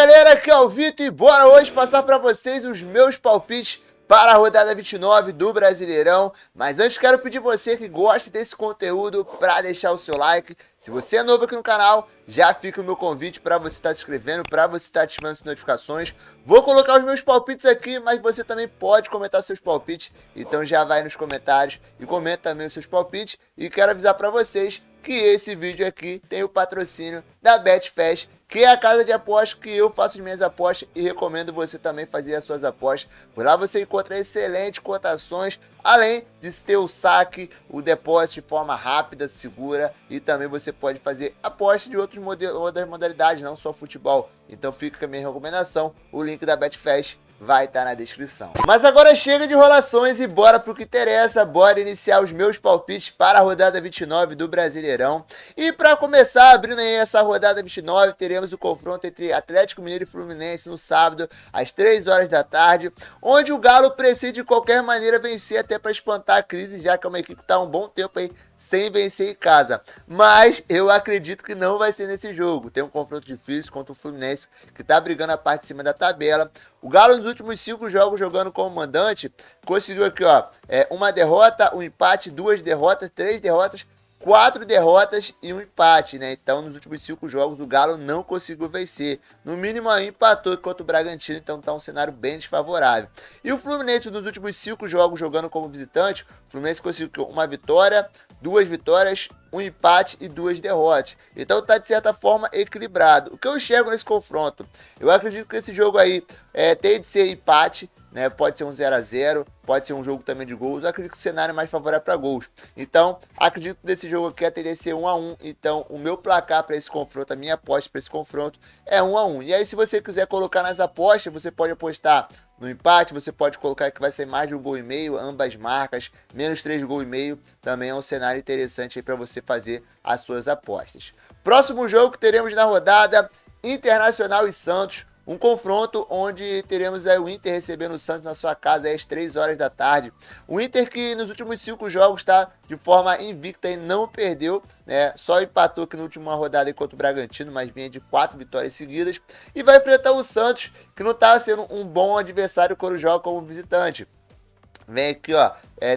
galera, aqui é o Vitor e bora hoje passar para vocês os meus palpites para a rodada 29 do Brasileirão. Mas antes quero pedir você que goste desse conteúdo para deixar o seu like. Se você é novo aqui no canal, já fica o meu convite para você estar se inscrevendo, para você estar ativando as notificações. Vou colocar os meus palpites aqui, mas você também pode comentar seus palpites. Então já vai nos comentários e comenta também os seus palpites. E quero avisar para vocês que esse vídeo aqui tem o patrocínio da Betfair, que é a casa de apostas que eu faço as minhas apostas e recomendo você também fazer as suas apostas. Por lá você encontra excelentes cotações, além de ter o saque, o depósito de forma rápida, segura, e também você pode fazer apostas de outras modalidades, não só futebol. Então fica com a minha recomendação, o link da Betfair vai estar na descrição. Mas agora chega de enrolações e bora pro que interessa, bora iniciar os meus palpites para a rodada 29 do Brasileirão. E para começar, abrindo aí essa rodada 29, teremos o confronto entre Atlético Mineiro e Fluminense no sábado, às 3 horas da tarde, onde o Galo precisa de qualquer maneira vencer até para espantar a crise, já que é uma equipe que está há um bom tempo aí sem vencer em casa. Mas eu acredito que não vai ser nesse jogo. Tem um confronto difícil contra o Fluminense, que está brigando a parte de cima da tabela. O Galo, nos últimos 5 jogos jogando como mandante, conseguiu aqui, ó, uma derrota, um empate, 2 derrotas, 3 derrotas, 4 derrotas e um empate, né? Então, nos últimos 5 jogos, o Galo não conseguiu vencer. No mínimo, aí empatou contra o Bragantino, então tá um cenário bem desfavorável. E o Fluminense, nos últimos 5 jogos jogando como visitante, o Fluminense conseguiu uma vitória, 2 vitórias, um empate e 2 derrotas. Então tá de certa forma equilibrado. O que eu enxergo nesse confronto? Eu acredito que esse jogo aí tem de ser empate, né? Pode ser um 0 a 0, pode ser um jogo também de gols. Eu acredito que o cenário é mais favorável para gols. Então, acredito que desse jogo aqui a tendência é 1 a 1. Então, o meu placar para esse confronto, a minha aposta para esse confronto é 1 a 1. E aí, se você quiser colocar nas apostas, você pode apostar no empate, você pode colocar que vai ser mais de 1,5 gol, ambas marcas, menos 3,5 gols, também é um cenário interessante aí para você fazer as suas apostas. Próximo jogo que teremos na rodada, Internacional e Santos. Um confronto onde teremos aí o Inter recebendo o Santos na sua casa às 3 horas da tarde. O Inter que nos últimos 5 jogos está de forma invicta e não perdeu, né? Só empatou aqui na última rodada contra o Bragantino, mas vinha de 4 vitórias seguidas. E vai enfrentar o Santos, que não está sendo um bom adversário quando joga como visitante. Vem aqui, ó,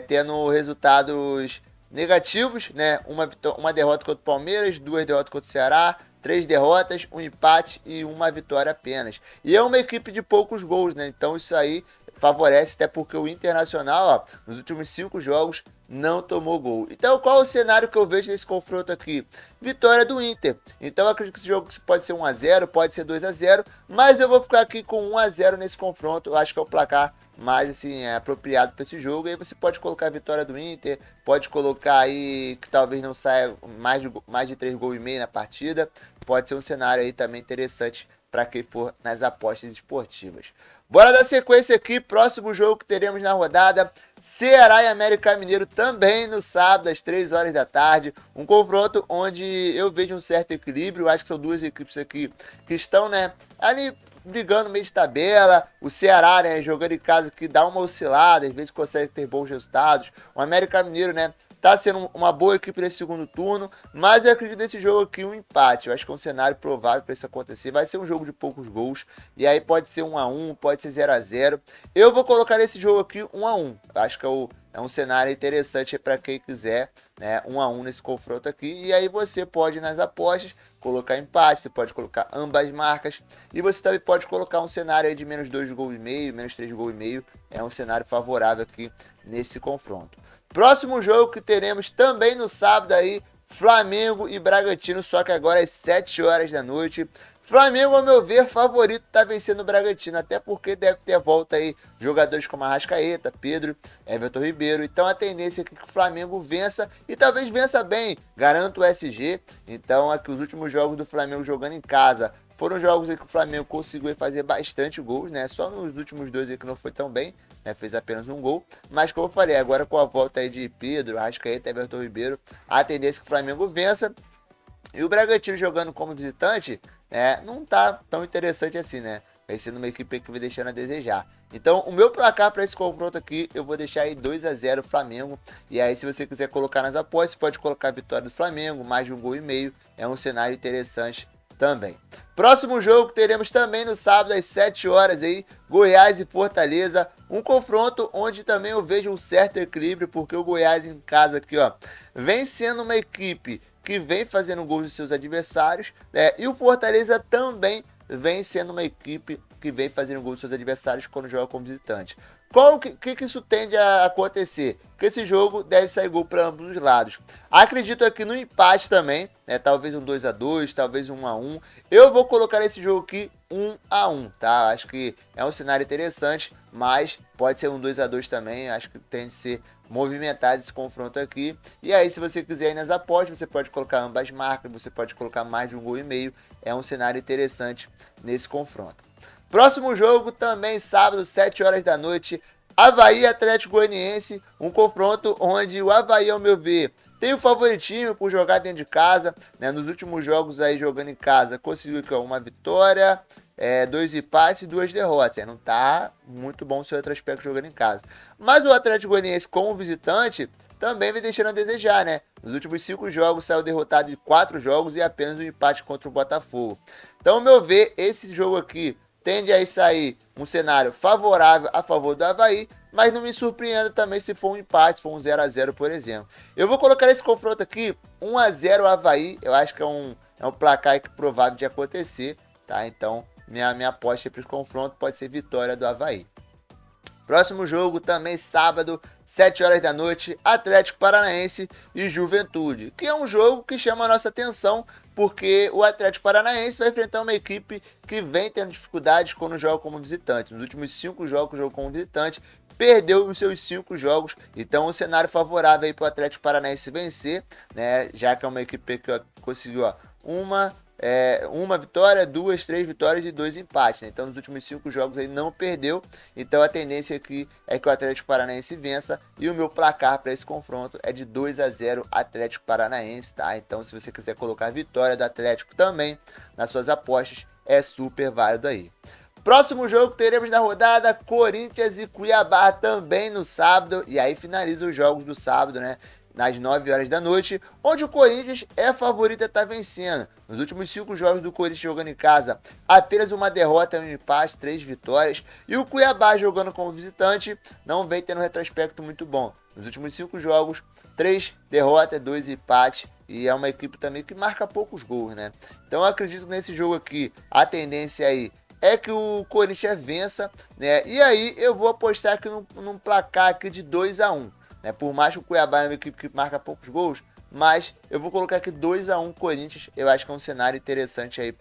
tendo resultados negativos, né? Uma derrota contra o Palmeiras, 2 derrotas contra o Ceará, 3 derrotas, um empate e uma vitória apenas. E é uma equipe de poucos gols, né? Então isso aí favorece, até porque o Internacional, ó, nos últimos 5 jogos não tomou gol. Então qual é o cenário que eu vejo nesse confronto aqui? Vitória do Inter. Então eu acredito que esse jogo pode ser 1 a 0, pode ser 2 a 0, mas eu vou ficar aqui com 1 a 0 nesse confronto. Eu acho que é o placar mais assim, apropriado para esse jogo. E aí você pode colocar a vitória do Inter, pode colocar aí que talvez não saia mais de 3,5 gols na partida. Pode ser um cenário aí também interessante para quem for nas apostas esportivas. Bora dar sequência aqui, próximo jogo que teremos na rodada, Ceará e América Mineiro também no sábado às 3 horas da tarde, um confronto onde eu vejo um certo equilíbrio. Acho que são duas equipes aqui que estão, né, ali brigando no meio de tabela. O Ceará, né, jogando em casa, que dá uma oscilada, às vezes consegue ter bons resultados. O América Mineiro, né, tá sendo uma boa equipe nesse segundo turno, mas eu acredito nesse jogo aqui um empate. Eu acho que é um cenário provável para isso acontecer. Vai ser um jogo de poucos gols, e aí pode ser 1 a 1, pode ser 0 a 0. Eu vou colocar nesse jogo aqui 1 a 1. Eu acho que é um cenário interessante para quem quiser, né, 1 a 1 nesse confronto aqui. E aí você pode nas apostas colocar empate, você pode colocar ambas marcas, e você também pode colocar um cenário aí de menos 2,5 gols, menos 3,5 gols. É um cenário favorável aqui nesse confronto. Próximo jogo que teremos também no sábado aí, Flamengo e Bragantino, só que agora às 7 horas da noite. Flamengo, ao meu ver, favorito, tá vencendo o Bragantino, até porque deve ter volta aí jogadores como Arrascaeta, Pedro, Everton Ribeiro. Então a tendência é que o Flamengo vença e talvez vença bem, garanto o SG. Então aqui os últimos jogos do Flamengo jogando em casa foram jogos aí que o Flamengo conseguiu fazer bastante gols, né? Só nos últimos 2 aí que não foi tão bem, né? Fez apenas um gol. Mas como eu falei, agora com a volta aí de Pedro, Arrascaeta, Everton Ribeiro, a tendência é que o Flamengo vença. E o Bragantino jogando como visitante, né, não tá tão interessante assim, né? Vai sendo uma equipe que vai deixando a desejar. Então, o meu placar para esse confronto aqui, eu vou deixar aí 2 a 0 Flamengo. E aí, se você quiser colocar nas apostas, pode colocar a vitória do Flamengo, mais de 1,5 gols. É um cenário interessante também. Próximo jogo que teremos também no sábado às 7 horas aí, Goiás e Fortaleza, um confronto onde também eu vejo um certo equilíbrio, porque o Goiás em casa aqui, ó, vem sendo uma equipe que vem fazendo gols dos seus adversários, né? E o Fortaleza também vem sendo uma equipe que vem fazendo gols dos seus adversários quando joga como visitante. Qual que isso tende a acontecer? Que esse jogo deve sair gol para ambos os lados. Acredito aqui no empate também, né? Talvez um 2-2, talvez um 1-1. Eu vou colocar esse jogo aqui 1-1, tá? Acho que é um cenário interessante, mas pode ser um 2-2 também. Acho que tem de ser movimentado esse confronto aqui. E aí, se você quiser ir nas apostas, você pode colocar ambas marcas, você pode colocar mais de um gol e meio. É um cenário interessante nesse confronto. Próximo jogo também sábado, 7 horas da noite, Avaí e Atlético Goianiense, um confronto onde o Avaí, ao meu ver, tem o favoritismo por jogar dentro de casa, né? Nos últimos jogos aí jogando em casa, conseguiu uma vitória, 2 empates e 2 derrotas. Não tá muito bom o seu retrospecto jogando em casa. Mas o Atlético Goianiense, como visitante, também vem deixando a desejar, né? Nos últimos 5 jogos saiu derrotado em 4 jogos e apenas um empate contra o Botafogo. Então, ao meu ver, esse jogo aqui tende a sair um cenário favorável a favor do Avaí, mas não me surpreenda também se for um empate, se for um 0-0, por exemplo. Eu vou colocar esse confronto aqui, 1-0 Avaí, eu acho que é um placar provável de acontecer, tá? Então, minha aposta para esse confronto pode ser vitória do Avaí. Próximo jogo também sábado, 7 horas da noite, Atlético Paranaense e Juventude, que é um jogo que chama a nossa atenção, porque o Atlético Paranaense vai enfrentar uma equipe que vem tendo dificuldades quando joga como visitante. Nos últimos 5 jogos que jogou como visitante, perdeu os seus 5 jogos, então um cenário favorável aí para o Atlético Paranaense vencer, né? Já que é uma equipe que conseguiu uma vitória, 2, 3 vitórias e 2 empates, né? Então nos últimos 5 jogos aí não perdeu, então a tendência aqui é que o Atlético Paranaense vença, e o meu placar para esse confronto é de 2-0 Atlético Paranaense, tá? Então se você quiser colocar a vitória do Atlético também nas suas apostas, é super válido aí. Próximo jogo que teremos na rodada, Corinthians e Cuiabá também no sábado, e aí finaliza os jogos do sábado, né? Nas 9 horas da noite, onde o Corinthians é favorito a estar vencendo. Nos últimos 5 jogos do Corinthians jogando em casa, apenas uma derrota, um empate, 3 vitórias. E o Cuiabá jogando como visitante não vem tendo um retrospecto muito bom. Nos últimos 5 jogos, 3 derrotas, 2 empates. E é uma equipe também que marca poucos gols, né? Então eu acredito que nesse jogo aqui, a tendência aí é que o Corinthians vença, né? E aí eu vou apostar aqui num placar aqui de 2-1. Né? Por mais que o Cuiabá é uma equipe que marca poucos gols, mas eu vou colocar aqui 2-1 Corinthians. Eu acho que é um cenário interessante aí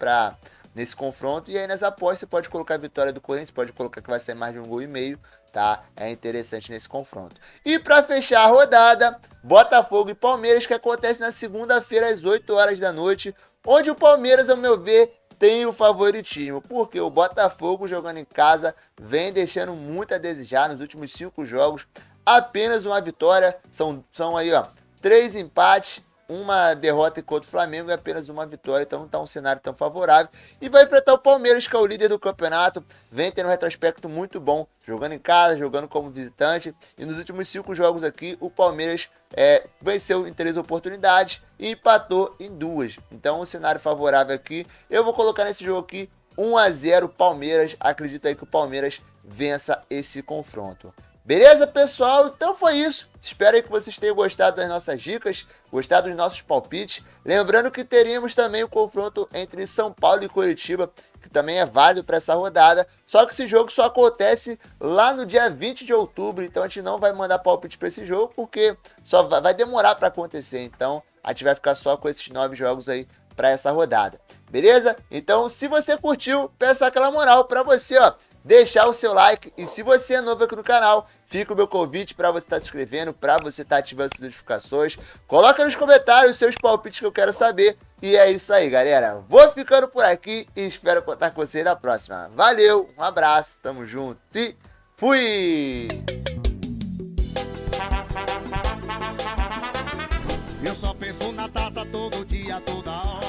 nesse confronto. E aí nas apostas você pode colocar a vitória do Corinthians, pode colocar que vai sair mais de um gol e meio, tá? É interessante nesse confronto. E para fechar a rodada, Botafogo e Palmeiras, que acontece na segunda-feira às 8 horas da noite, onde o Palmeiras, ao meu ver, tem o favoritismo, porque o Botafogo jogando em casa vem deixando muito a desejar nos últimos 5 jogos. Apenas uma vitória, são aí, ó, 3 empates, uma derrota contra o Flamengo e apenas uma vitória, então não está um cenário tão favorável. E vai enfrentar o Palmeiras, que é o líder do campeonato, vem tendo um retrospecto muito bom, jogando em casa, jogando como visitante, e nos últimos 5 jogos aqui, o Palmeiras venceu em 3 oportunidades e empatou em 2. Então um cenário favorável aqui, eu vou colocar nesse jogo aqui 1-0 Palmeiras, acredito aí que o Palmeiras vença esse confronto. Beleza, pessoal? Então foi isso. Espero aí que vocês tenham gostado das nossas dicas, gostado dos nossos palpites. Lembrando que teríamos também o confronto entre São Paulo e Curitiba, que também é válido para essa rodada. Só que esse jogo só acontece lá no dia 20 de outubro, então a gente não vai mandar palpite para esse jogo, porque só vai demorar para acontecer. Então a gente vai ficar só com esses 9 jogos aí para essa rodada. Beleza? Então, se você curtiu, peço aquela moral para você, ó, deixar o seu like, e se você é novo aqui no canal, fica o meu convite para você estar se inscrevendo, para você estar ativando as notificações. Coloca nos comentários os seus palpites que eu quero saber. E é isso aí, galera. Vou ficando por aqui e espero contar com você na próxima. Valeu, um abraço, tamo junto e fui! Eu só penso na taça todo dia, toda hora.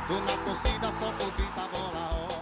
Tô na torcida só por gritar bola.